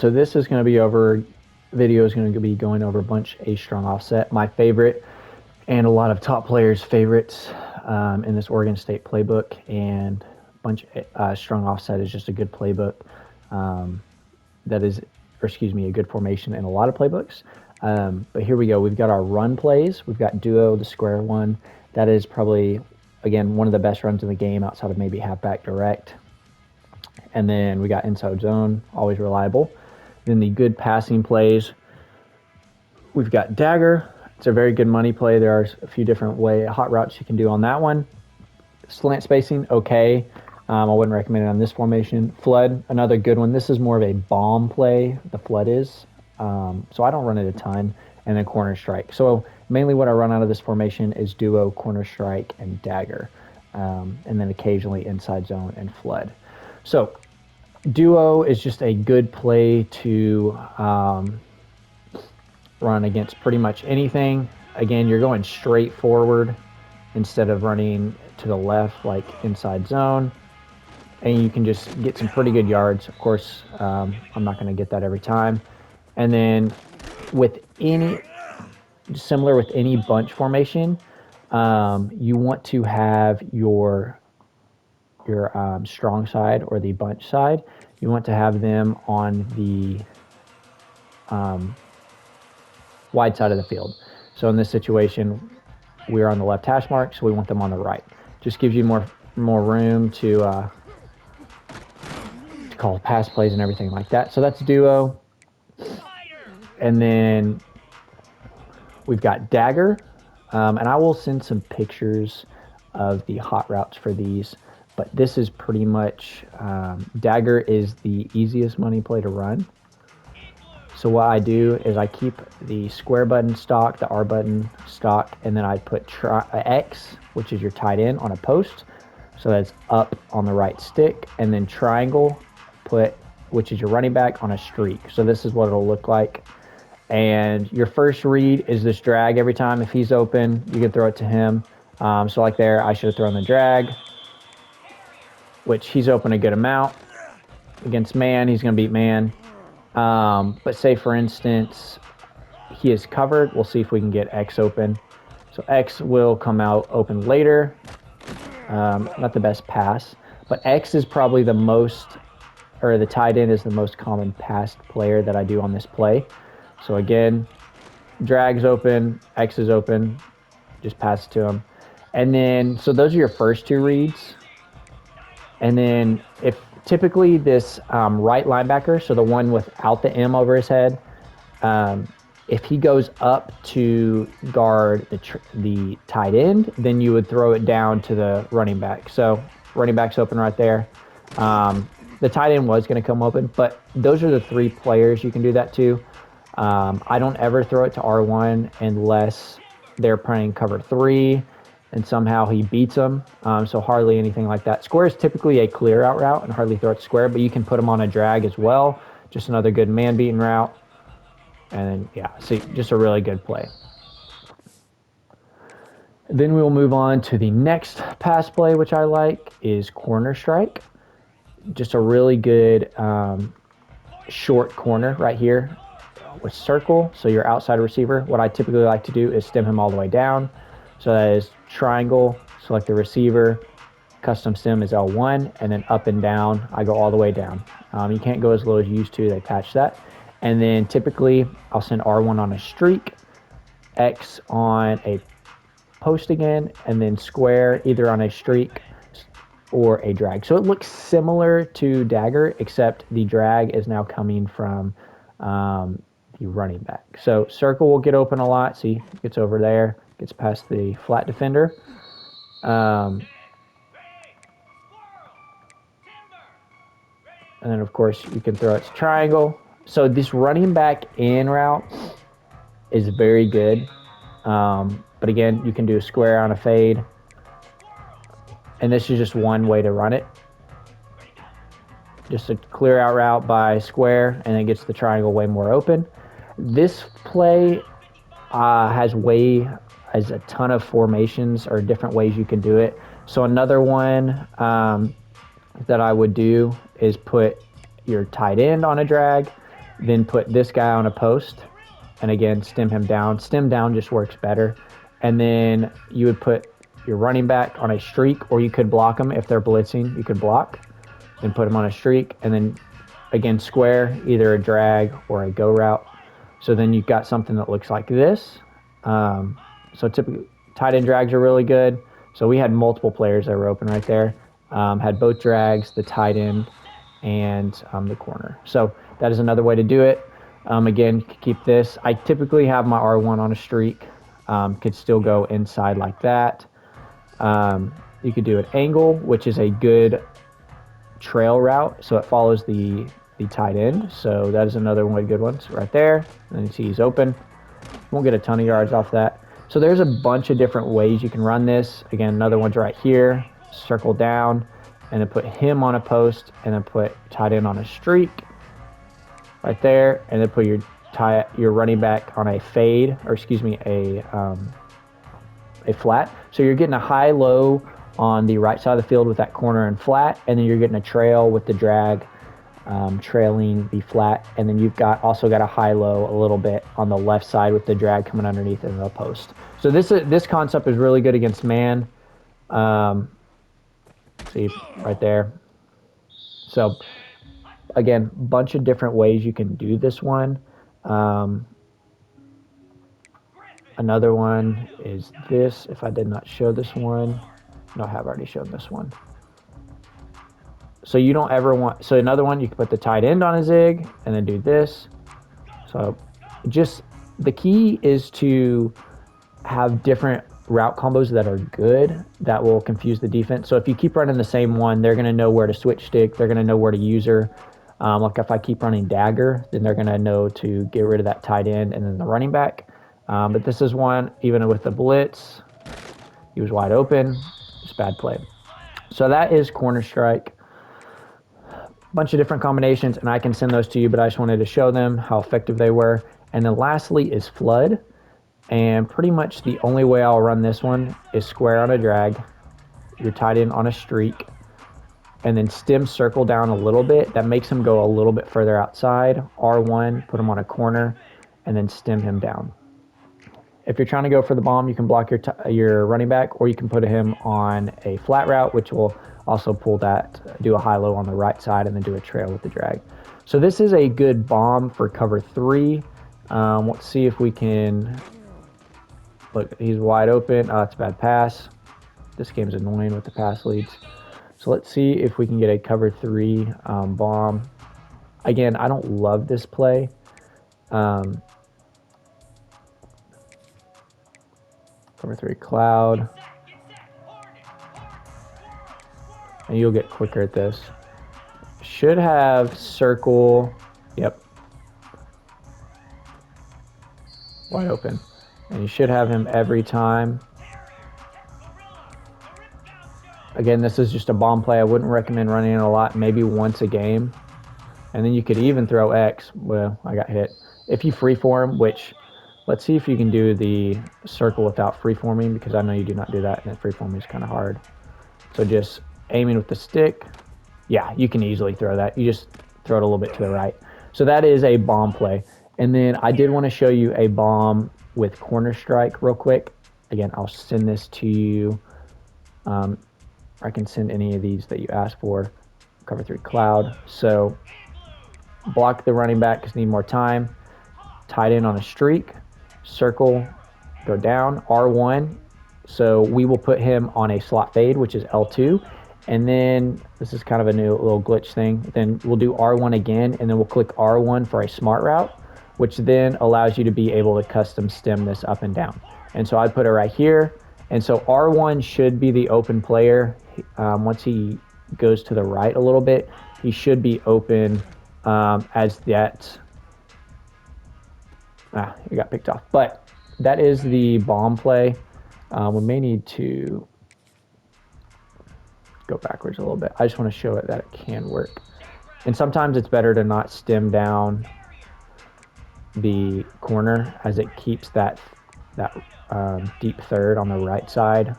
So this is going to be over, video is going to be going over bunch A strong offset, my favorite, and a lot of top players' favorites in this Oregon State playbook. And bunch strong offset is just a good playbook that is, or excuse me, a good formation in a lot of playbooks. But here we go. We've got our run plays. We've got duo, the square one. That is probably, again, one of the best runs in the game outside of maybe halfback direct. And then we got inside zone, always reliable. Then the good passing plays. We've got dagger. It's a very good money play. There are a few different hot routes you can do on that one. Slant spacing, okay. I wouldn't recommend it on this formation. Flood, another good one. This is more of a bomb play, the flood is. So I don't run it a ton. And then corner strike. So mainly what I run out of this formation is duo, corner strike, and dagger. And then occasionally inside zone and flood. So duo is just a good play to run against pretty much anything. Again, you're going straight forward instead of running to the left like inside zone. And you can just get some pretty good yards. Of course, I'm not going to get that every time. And then similar with any bunch formation, you want to have your strong side or the bunch side. You want to have them on the wide side of the field. So in this situation, we're on the left hash mark, so we want them on the right. Just gives you more room to call pass plays and everything like that. So that's duo. And then we've got dagger. And I will send some pictures of the hot routes for these. But this is pretty much, dagger is the easiest money play to run. So what I do is I keep the square button stock, the R button stock, and then I put X, which is your tight end, on a post. So that's up on the right stick. And then triangle, which is your running back, on a streak. So this is what it'll look like. And your first read is this drag every time. If he's open, you can throw it to him. So like there, I should have thrown the drag, which he's open a good amount. Against man, he's going to beat man. But say, for instance, he is covered. We'll see if we can get X open. So X will come out open later. Not the best pass. But X is probably the most, or the tight end is the most common pass player that I do on this play. So again, drag's open, X is open, just pass it to him. And then, so those are your first two reads. And then if typically this right linebacker, so the one without the M over his head, if he goes up to guard the tight end, then you would throw it down to the running back. So running back's open right there. The tight end was going to come open, but those are the three players you can do that to. I don't ever throw it to R1 unless they're playing cover 3 and somehow he beats them. So hardly anything like that. Square is typically a clear out route and hardly throw it to square, but you can put them on a drag as well. Just another good man beating route. And then, yeah, see, just a really good play. Then we will move on to the next pass play, which I like, is corner strike. Just a really good short corner right here with circle, so your outside receiver. What I typically like to do is stem him all the way down. So that is triangle, select the receiver, custom stem is L1, and then up and down, I go all the way down. You can't go as low as you used to, they patch that. And then typically, I'll send R1 on a streak, X on a post again, and then square either on a streak or a drag. So it looks similar to dagger, except the drag is now coming from the running back. So circle will get open a lot. See, gets over there, gets past the flat defender. And then, of course, you can throw it to triangle. So this running back in route is very good. But again, you can do a square on a fade. And this is just one way to run it. Just a clear out route by square, and it gets the triangle way more open. This play has a ton of formations or different ways you can do it. So another one that I would do is put your tight end on a drag. then put this guy on a post, and again, stem him down. Stem down just works better. And then you would put your running back on a streak, or you could block them if they're blitzing. You could block, then put them on a streak, and then again, square, either a drag or a go route. So then you've got something that looks like this. So typically, tight end drags are really good. So we had multiple players that were open right there. Had both drags, the tight end, and the corner. So that is another way to do it. Again, keep this. I typically have my R1 on a streak. Could still go inside like that. You could do an angle, which is a good trail route, so it follows the tight end. So that is another one good one. So right there, and then you see he's open. Won't get a ton of yards off that. So there's a bunch of different ways you can run this. Again, another one's right here. Circle down, and then put him on a post, and then put tight end on a streak right there, and then put your running back on a fade, or excuse me, a flat. So you're getting a high-low on the right side of the field with that corner and flat, and then you're getting a trail with the drag trailing the flat, and then you've also got a high-low a little bit on the left side with the drag coming underneath in the post. So this concept is really good against man. See right there. So again, bunch of different ways you can do this one. Another one is this. If I did not show this one, no, I have already shown this one. So you don't ever want, so another one, you can put the tight end on a zig and then do this. So just, the key is to have different route combos that are good, that will confuse the defense. So if you keep running the same one, they're gonna know where to switch stick, they're gonna know where to use her. Like if I keep running dagger, then they're gonna know to get rid of that tight end and then the running back. But this is one, even with the blitz, he was wide open, just bad play. So that is corner strike. Bunch of different combinations, and I can send those to you, but I just wanted to show them how effective they were. And then lastly is flood, and pretty much the only way I'll run this one is square on a drag, your tight end on a streak, and then stem circle down a little bit. That makes him go a little bit further outside. R1, put him on a corner, and then stem him down. If you're trying to go for the bomb, you can block your running back, or you can put him on a flat route, which will also pull that, do a high-low on the right side, and then do a trail with the drag. So this is a good bomb for cover 3. Let's see if we can, look, he's wide open. Oh, it's a bad pass. This game's annoying with the pass leads. So let's see if we can get a cover 3 bomb. Again, I don't love this play. Cover 3 cloud. And you'll get quicker at this. Should have circle. Yep. Wide open. And you should have him every time. Again, this is just a bomb play. I wouldn't recommend running it a lot, maybe once a game. And then you could even throw X. Well, I got hit. If you freeform, which, let's see if you can do the circle without freeforming, because I know you do not do that, and freeforming is kind of hard. So just aiming with the stick. Yeah, you can easily throw that. You just throw it a little bit to the right. So that is a bomb play. And then I did want to show you a bomb with corner strike real quick. Again, I'll send this to you. I can send any of these that you asked for. Cover 3 cloud. So block the running back because need more time. Tight end on a streak. Circle, go down. R1. So we will put him on a slot fade, which is L2. And then this is kind of a new little glitch thing. Then we'll do R1 again, and then we'll click R1 for a smart route, which then allows you to be able to custom stem this up and down. And so I'd put it right here. And so R1 should be the open player. Once he goes to the right a little bit, he should be open as that. He got picked off. But that is the bomb play. We may need to go backwards a little bit. I just want to show it that it can work. And sometimes it's better to not stem down the corner, as it keeps that deep third on the right side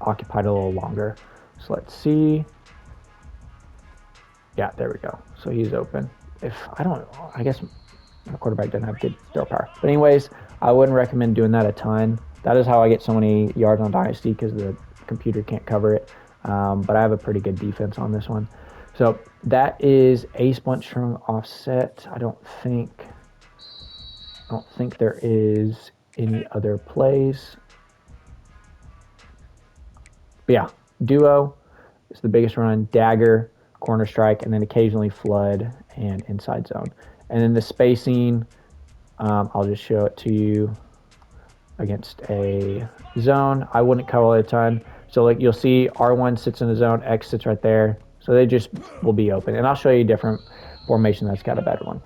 occupied a little longer. So let's see. Yeah, there we go. So he's open. I guess my quarterback doesn't have good throw power. But anyways, I wouldn't recommend doing that a ton. That is how I get so many yards on Dynasty, because the computer can't cover it. But I have a pretty good defense on this one. So that is Ace Bunch Strung Offset. I don't think there is any other plays. But yeah, Duo is the biggest run, Dagger, Corner Strike, and then occasionally Flood and Inside Zone. And then the spacing, I'll just show it to you against a zone. I wouldn't cover it a ton. So like you'll see R1 sits in the zone, X sits right there. So they just will be open. And I'll show you a different formation that's got a better one.